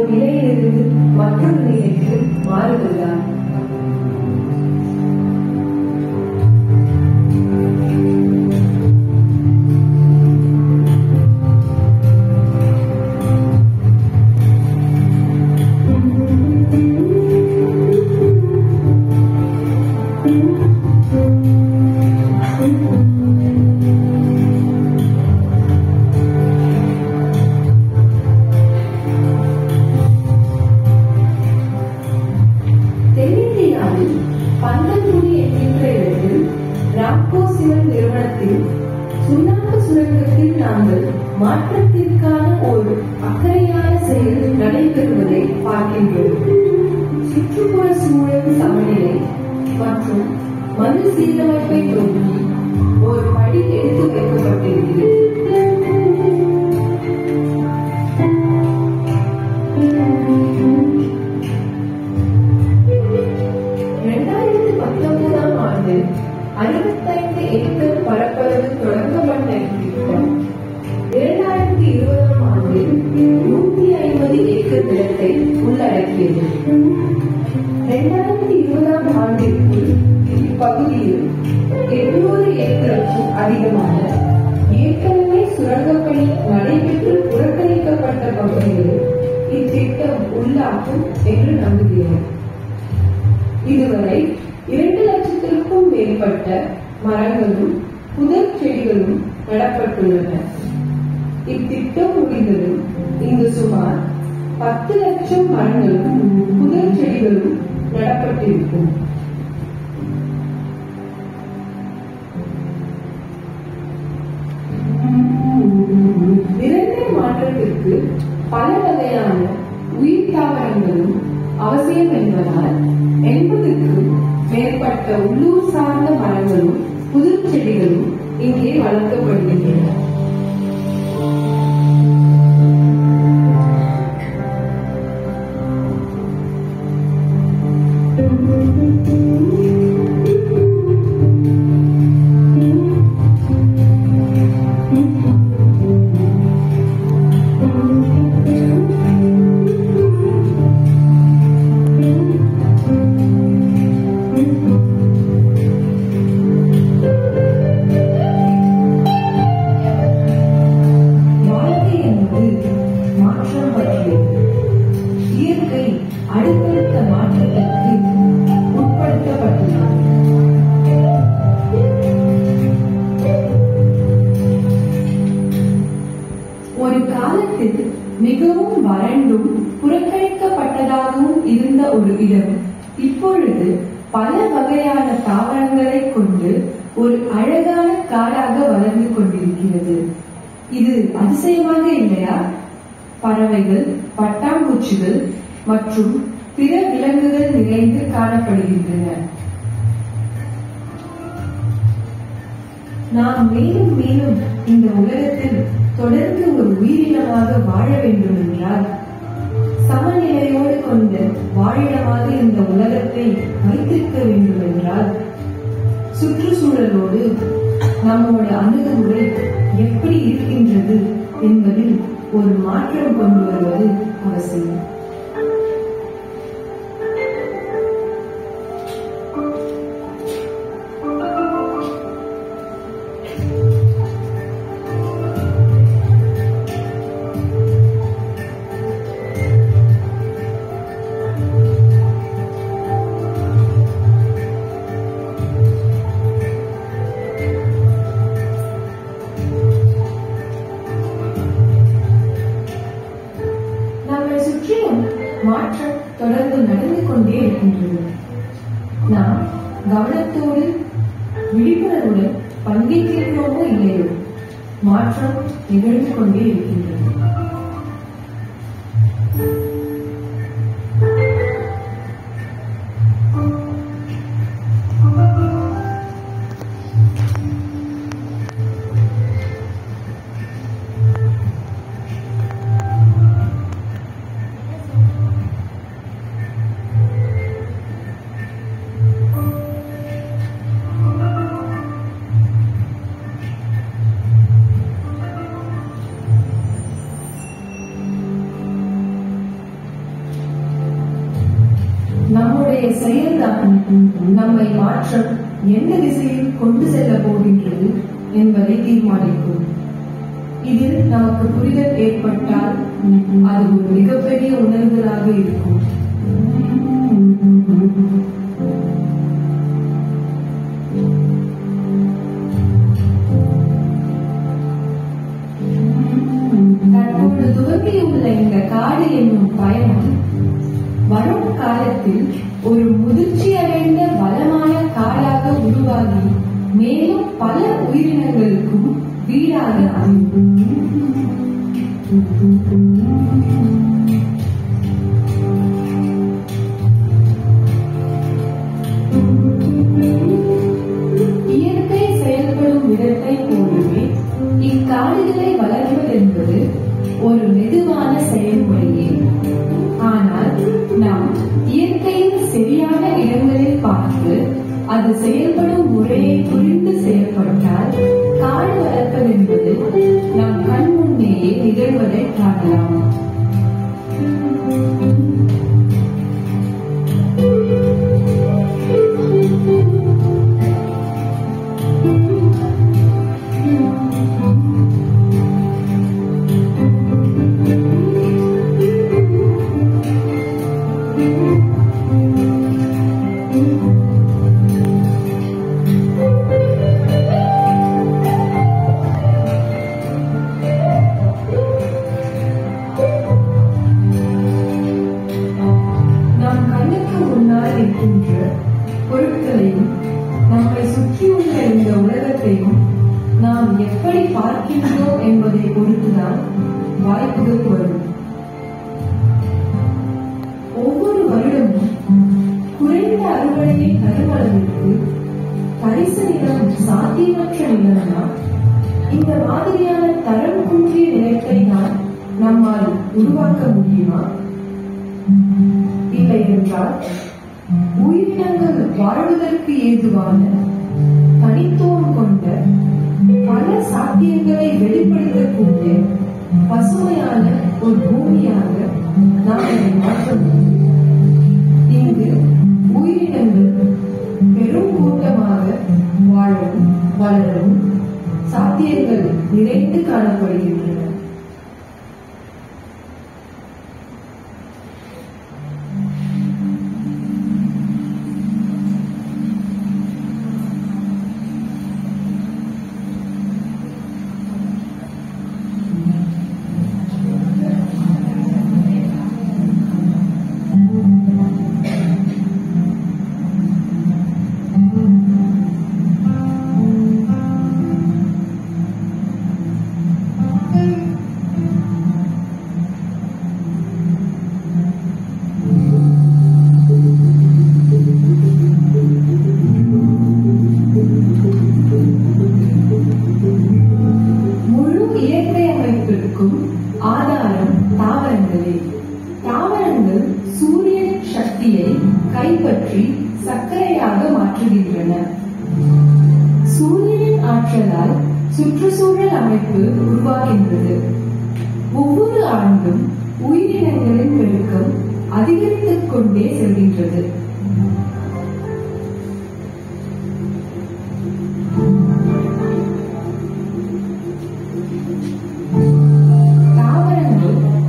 ஒரு நிலையிலிருந்து மற்றொரு நிலைக்கு மாறுவதுதான். மாற்றத்திற்கான ஒரு அக்கறையான செயல் நடைபெறுவதை பார்க்கின்றோம். சுற்றுப்புற சூழல் சமநிலை மற்றும் மறு சீரமைப்பை நோக்கி ஒரு படி எடுத்து வைக்கப்பட்டிருக்கிறது. 2019ஆம் ஆண்டில் 65 ஏக்கர் பரப்பளவு தொடங்கப்பட்ட திட்டம் 2020ஆம் ஆண்டில் 150 ஏக்கர் நிலத்தை உள்ளடக்கியது. 2020ஆம் ஆண்டிற்குள் இப்பகுதியில் 800 ஏக்கருக்கும் அதிகமான ஏற்கனவே சுரங்கப்பணி நடைபெற்று புறக்கணிக்கப்பட்ட பகுதிகளில் இத்திட்டம் உள்ளாக்கும் என்று நம்புகிறோம். இதுவரை 2 லட்சத்திற்கும் மேற்பட்ட மரங்களும் புதர் செடிகளும் நடப்பட்டுள்ளன. இத்திட்டம் முடிந்ததும் இங்கு சுமார் 10 லட்சம் மரங்களும் புதர் செடிகளும் நடப்பட்டிருக்கும். நிரந்தர மாற்றத்திற்கு பல வகையான உயிர் தாவரங்களும் அவசியம் என்பதால் 80க்கும் மேற்பட்ட உள்ளூர் சார்ந்த மரங்களும் புதர் செடிகளும் இங்கே வளர்க்கப்படுகின்றன. ஒரு காலத்தில் மிகவும் வறண்டும் புறக்கணிக்கப்பட்டதாகவும் இருந்த ஒரு இடம் இப்பொழுது பல வகையான தாவரங்களை கொண்டு ஒரு அழகான காடாக வளர்ந்து கொண்டிருக்கிறது. இது அதிசயமாக இல்லையா? பறவைகள், பட்டாம்பூச்சிகள் மற்றும் பிற விலங்குகள் நிறைந்து காணப்படுகின்றன. நாம் மேலும் மேலும் இந்த உலகத்தில் தொடர்ந்து ஒரு உயிரினமாக வாழ வேண்டும் என்றால் சமநிலையோடு கொண்ட வாழிடமாக இந்த உலகத்தை வைத்திருக்க வேண்டும் என்றால் சுற்றுச்சூழலோடு நம்மோட அணுகுமுறை எப்படி இருக்கின்றது என்பதில் ஒரு மாற்றம் கொண்டு வருவது அவசியம். மாற்றம் தொடர்ந்து நடந்து கொண்டே இருக்கின்றது. நாம் கவனத்தோடு விழிப்புணர்வுடன் பங்கேற்கிறோமோ இல்லையோ மாற்றம் நிகழ்ந்து கொண்டே இருக்கின்றது. நம்முடைய செயல்தான் நம்மை மாற்றம் எந்த திசையில் கொண்டு செல்ல போகின்றது என்பதை தீர்மானிக்கும். இதில் நமக்கு புரிதல் ஏற்பட்டால் அது ஒரு மிகப்பெரிய உணர்வுகளாக இருக்கும். தற்போது துவங்கியுள்ள இந்த காடு என்னும் பயணம் வரும் காலத்தில் ஒரு முதிர்ச்சி அடைந்த வளமான காடாக உருவாகி மேலும் பல உயிரினங்களுக்கும் வீடாக அமையும். இயற்கை செயல்படும் விதத்தை போலவே இக்காடுகளை வளர்வதென்பது ஒரு மெதுவான செயல்முறையே. ஆனால் நாம் இயற்கையின் சரியான இடங்களில் பார்த்து அது செயல்படும் முறையை புரிந்து செயல்பட்டால் காடு வளர்ப்பதென்பது நம் கண் முன்னேயே நிகழ்வதை காணலாம். பொருட்களையும் நம்மை சுற்றியுள்ள இந்த உலகத்தையும் நாம் எப்படி பார்க்கின்றோம் என்பதை பொறுத்துதான் வாய்ப்புகள் வரும். ஒவ்வொரு வருடமும் குறைந்த அறுவடையை தரும் அளவிற்கு பரிசு நிலம் சாத்தியமற்ற நிலம்தான் இந்த மாதிரியான தரம் குன்றிய நிலத்தை தான் நம்மால் உருவாக்க முடியுமா? இல்லை என்றால் உயிரினங்கள் வாழ்வதற்கு ஏதுவான தனித்துவம் கொண்ட பல சாத்தியங்களை வெளிப்படுத்தக்கூடிய பசுமையான ஒரு பூமியாக நாம் இதை மாற்ற முடியும். இங்கு உயிரினங்கள் பெரும் கூட்டமாக வாழவும் வளரவும் சாத்தியங்கள் நிறைந்து காணப்படுகின்றன. ஆதாரம் தாவரங்களே. தாவரங்கள் சூரிய சக்தியை கைப்பற்றி சர்க்கரையாக மாற்றுகின்றன. சூரியனின் ஆற்றலால் சுற்றுச்சூழல் அமைப்பு உருவாகின்றது. ஒவ்வொரு ஆண்டும் உயிரினங்களின் பெருக்கம் அதிகரித்துக் கொண்டே செல்கின்றது.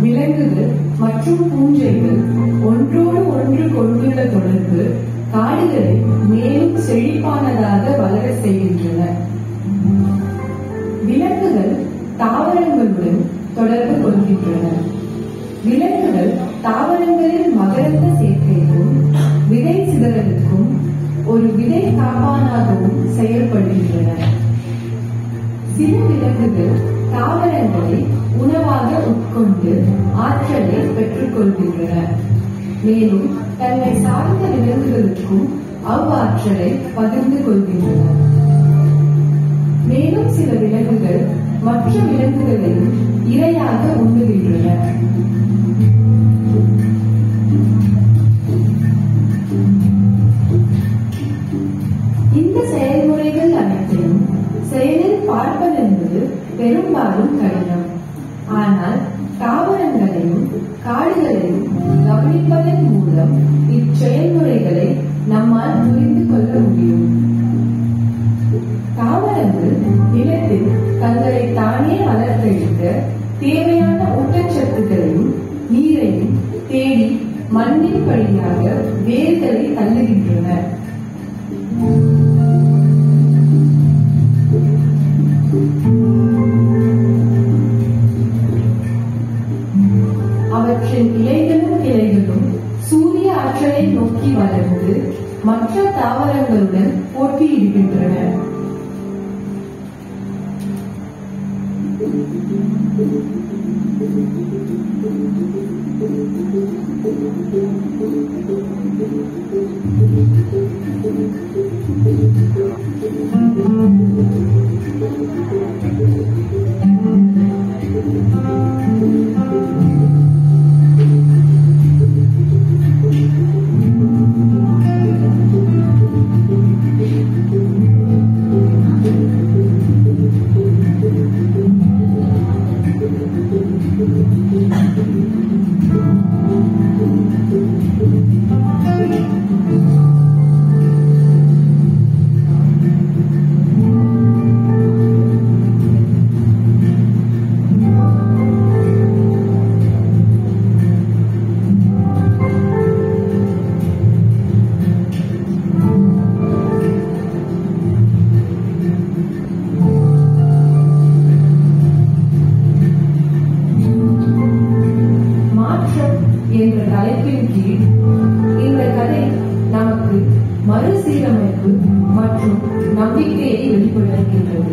விலங்குகள் மற்றும் பூஞ்சைகள் ஒன்றோடு ஒன்று கொண்டுள்ள தொடர்பு காடுகளை மேலும் செழிப்பானதாக வளர செய்கின்றன. விலங்குகள் தாவரங்களுடன் தொடர்பு கொள்கின்றன. விலங்குகள் தாவரங்களின் மகரந்த சேர்க்கைக்கும் விதை சிதறலுக்கும் ஒரு விதை காப்பானாகவும் செயல்படுகின்றன. சில விலங்குகள் தாவரங்களை உணவாக உட்கொண்டு ஆற்றலை பெற்றுக் கொள்கின்றன. மேலும் தன்னை சார்ந்த விலங்குகளுக்கும் அவ்வாற்றலை பகிர்ந்து கொள்கின்றன. மேலும் சில விலங்குகள் மற்ற விலங்குகளையும் இரையாக உண்ணுகின்றன. இந்த செயல்முறைகள் அனைத்தையும் செயலில் பார்ப்பதென்பது பெரும்பாலும் கடினம். ஆனால் தாவரங்களையும் காடுகளையும் கவனிப்பதன் மூலம் இச்செயல்முறைகளை நம்மால் புரிந்து கொள்ள முடியும். தாவரங்கள் நிலத்தில் தங்களை தானே வளர்த்தெடுக்க தேவையான ஊட்டச்சத்துக்களையும் நீரையும் தேடி மண்ணின் வழியாக வேர்களை தள்ளுகின்றன. அவற்றின் இலைகளும் கிளைகளும் சூரிய ஆற்றலை நோக்கி வளர்ந்து மற்ற தாவரங்களுடன் போட்டியிடுகின்றன. என்ற தலைப்பின் கீழ் இந்த கதை நமக்கு மறுசீரமைப்பு மற்றும் நம்பிக்கையை வெளிப்படுத்துகின்றது.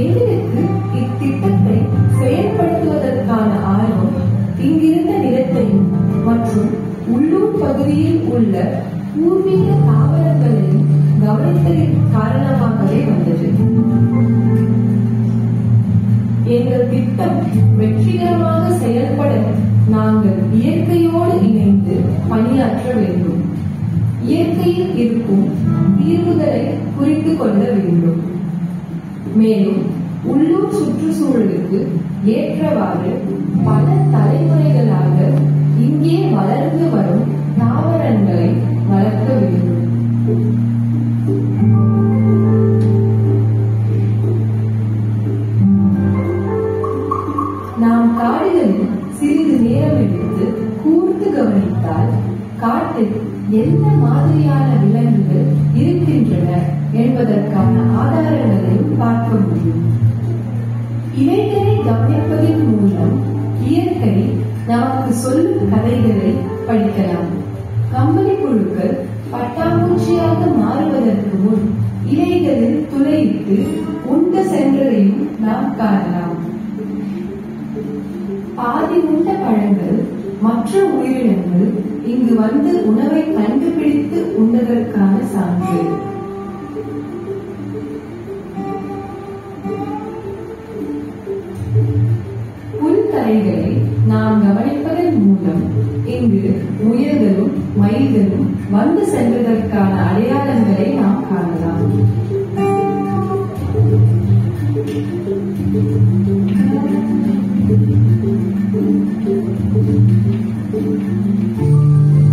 எங்களுக்கு இத்திட்டத்தை செயல்படுத்துவதற்கான ஆர்வம் இங்கிருந்த நிலத்தையும் மற்றும் உள்ளூர் பகுதியில் உள்ள பூர்வீக தாவரங்களையும் கவனித்ததின் காரணமாகவே வந்தது. எங்கள் திட்டம் வெற்றிகரமாக செயல்பட நாங்கள் இயற்கையோடு இணைந்து பணியாற்ற வேண்டும். இயற்கையில் இருக்கும் தீர்வுகளை புரிந்து கொள்ள வேண்டும். மேலும் உள்ளூர் சுற்றுச்சூழலுக்கு ஏற்றவாறு பல தலைமுறைகளாக இங்கே வளர்ந்து வரும் தாவரங்களை வளர்க்க வேண்டும். நாம் காடுகளில் சிறிது நேரம் எடுத்து கூர்ந்து கவனித்தால் காட்டில் எந்த மாதிரியான விலங்குகள் இருக்கின்றன என்பதற்கான ஆதாரங்களையும் பார்க்க முடியும். இவைகளை கவனிப்பதன் மூலம் இயற்கை நமக்கு சொல்லும் கதைகளை படிக்கலாம். கம்பளி புழுக்கள் பட்டாம்பூச்சியாக மாறுவதற்கு முன் இலைகளில் துளையிட்டு உண்டு சென்றதையும் நாம் காணலாம். பாதி உண்ட பழங்கள் மற்ற உயிரினங்கள் இங்கு வந்து உணவை கண்டுபிடித்து உண்டதற்கான சான்று. புல்தரைகளை நாம் கவனிப்பதன் மூலம் இங்கு முயல்களும் மயில்களும் வந்து சென்றதற்கான அடையாளங்களை நாம் காணலாம்.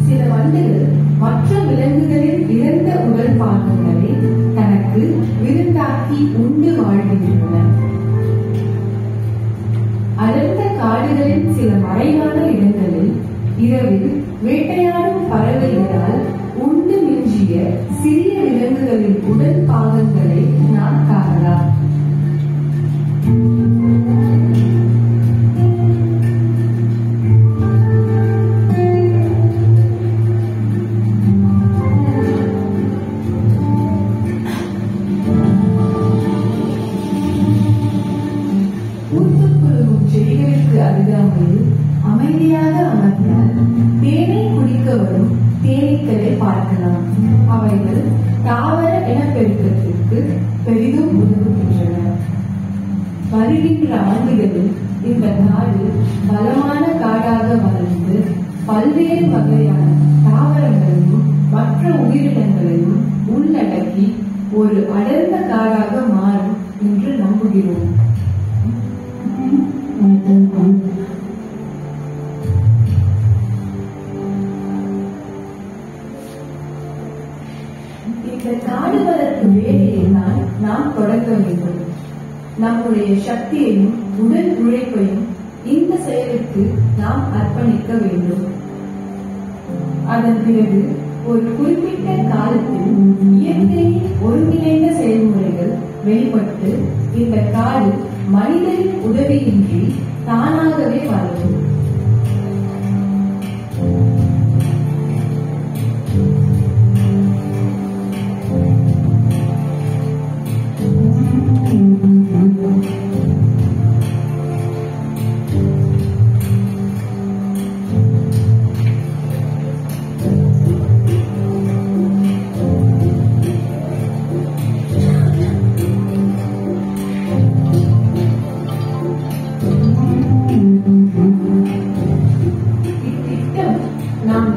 சில வண்டுகள் மற்ற விலங்குகளின் இறந்த உடல் பாகங்களை தனக்கு விருந்தாக்கி உண்டு வாழ்கின்றன. அடர்ந்த காடுகளின் சில மறைவான இடங்களில் இரவில் வேட்டையாடும் பறவைகளால் உண்டு மிஞ்சிய சிறிய விலங்குகளின் உடல் பாகங்களை நாம் காணலாம். செடிகளுக்கு அருகாமையில் அமைதியாக அமர்ந்தால் தேனை குடிக்க வரும் தேனீக்களை பார்க்கலாம். அவைகள் தாவர இனப்பெருக்கத்திற்கு பெரிதும் உதவுகின்றன. வருகின்ற ஆண்டுகளில் இந்த காடு பலமான காடாக வளர்ந்து பல்வேறு வகையான தாவரங்களையும் மற்ற உயிரினங்களையும் உள்ளடக்கி ஒரு அடர்ந்த காடாக மாறும் என்று நம்புகிறோம். இந்த காடு வளர்ப்பு வேலையை தான் நாம் தொடங்க வேண்டும். நம்முடைய சக்தியையும் உடல் உழைப்பையும் இந்த செயலுக்கு நாம் அர்ப்பணிக்க வேண்டும். அதன் பிறகு ஒரு குறிப்பிட்ட காலத்தில் இயற்கையின் ஒருங்கிணைந்த செயல்முறைகள் வெளிப்பட்டு இந்த காடு மனிதனின் உதவியின்றி தானாகவே வளரும்.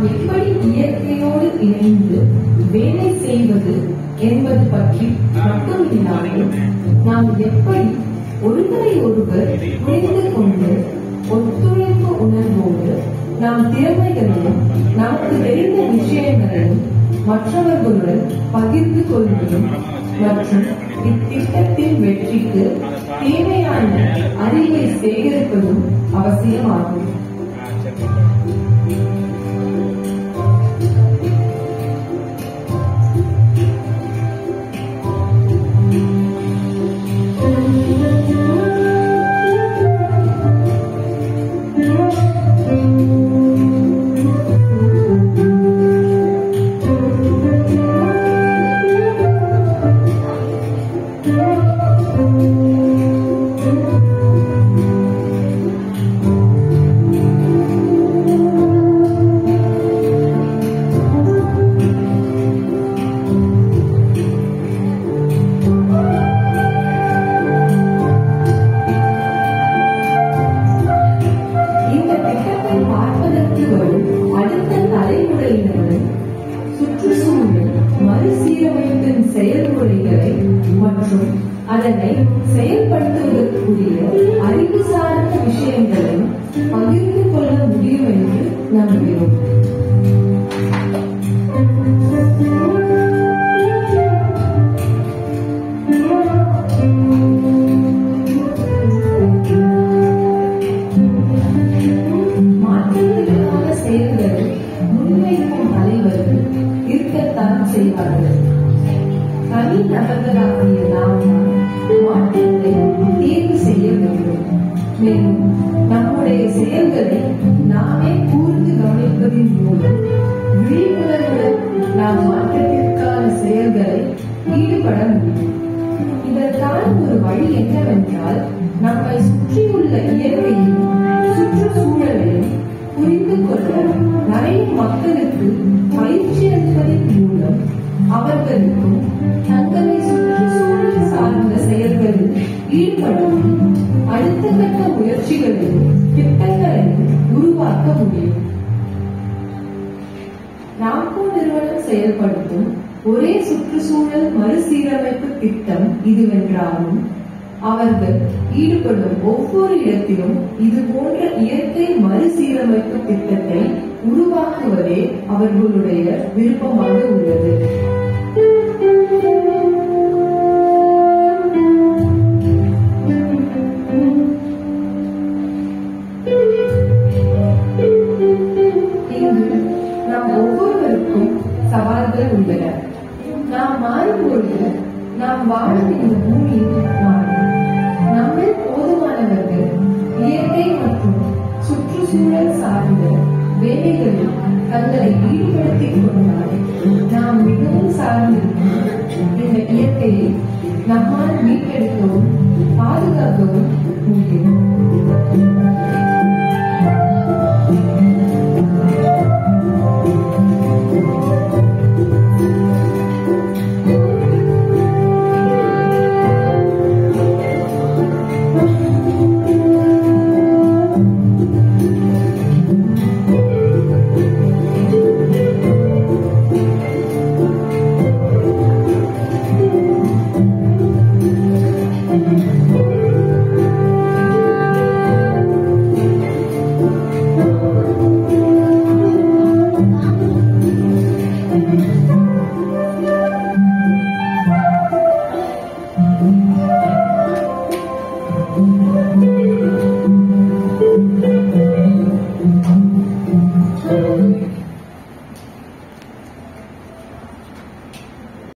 எப்படி இயற்கையோடு இணைந்து வேலை செய்வது என்பது பற்றி மட்டும் இல்லாமல் நாம் எப்படி ஒருவரை ஒருவர் புரிந்து கொண்டு ஒத்துழைப்பு உணர்வோடு நாம் திறமைகளையும் நமக்கு தெரிந்த விஷயங்களையும் மற்றவர்களுடன் பகிர்ந்து கொள்வதும் மற்றும் இத்திட்டத்தின் வெற்றிக்கு தேவையான அறிவை சேகரிப்பதும் அவசியமாகும். மறுசீரமைப்பின் செயல்முறைகளை மற்றும் அதனை செயல்படுத்துவதற்குரிய அறிவு சார்ந்த விஷயங்களை பகிர்ந்து கொள்ள முடியும் என்று நம்புகிறோம். மாற்றத்திற்கான செயல்களை முன்வைக்கும் தலைவர்கள் இருக்கத்தான் செய்வார்கள். தனி நபர்களாகிய நாம் மாற்றத்தை தேர்வு செய்ய வேண்டும். மேலும் நம்முடைய செயல்களை நாமே கூர்ந்து கவனிப்பதின் மூலம் விழிப்புணர்வுடன் நாம் மாற்றத்திற்கான செயல்களை ஈடுபட முடியும். இதற்கான ஒரு வழி என்னவென்றால் நம்மை சுற்றியுள்ள இயற்கையும் சுற்றுச்சூழலையும் புரிந்து கொள்ள நிறைய மக்களுக்கு பயிற்சி அளிப்பதன் மூலம் அவர்களுக்கும் தங்களை சுற்றுச்சூழல் சார்ந்த செயல்களில் ஈடுபடும் அடுத்த கட்ட முயற்சிகளையும் திட்டங்களையும் உருவாக்க முடியும். நாம்கோ நிறுவனம் செயல்படுத்தும் ஒரே சுற்றுச்சூழல் மறுசீரமைப்பு திட்டம் இதுவென்றாலும் அவர்கள் ஈடுபடும் ஒவ்வொரு இடத்திலும் இது போன்ற இயற்கை மறுசீரமைப்பு திட்டத்தை உருவாக்குவதே அவர்களுடைய விருப்பமாக உள்ளது. இங்கு நாம் ஒவ்வொருவருக்கும் சவால்கள் உள்ளன. நாம் மாறும்பொழுது நாம் வாழும் இந்த பூமியில் மாறும். நம்மில் போதுமானவர்கள் இயற்கை மற்றும் சுற்றுச்சூழல் சார்ந்த வேலைகளில் தங்களை ஈடுபடுத்திக் கொண்டால் நாம் மிகவும் சார்ந்திருக்கும் இந்த இயற்கையை நம்மால் மீட்டெடுக்கவும் பாதுகாக்கவும் முடியும்.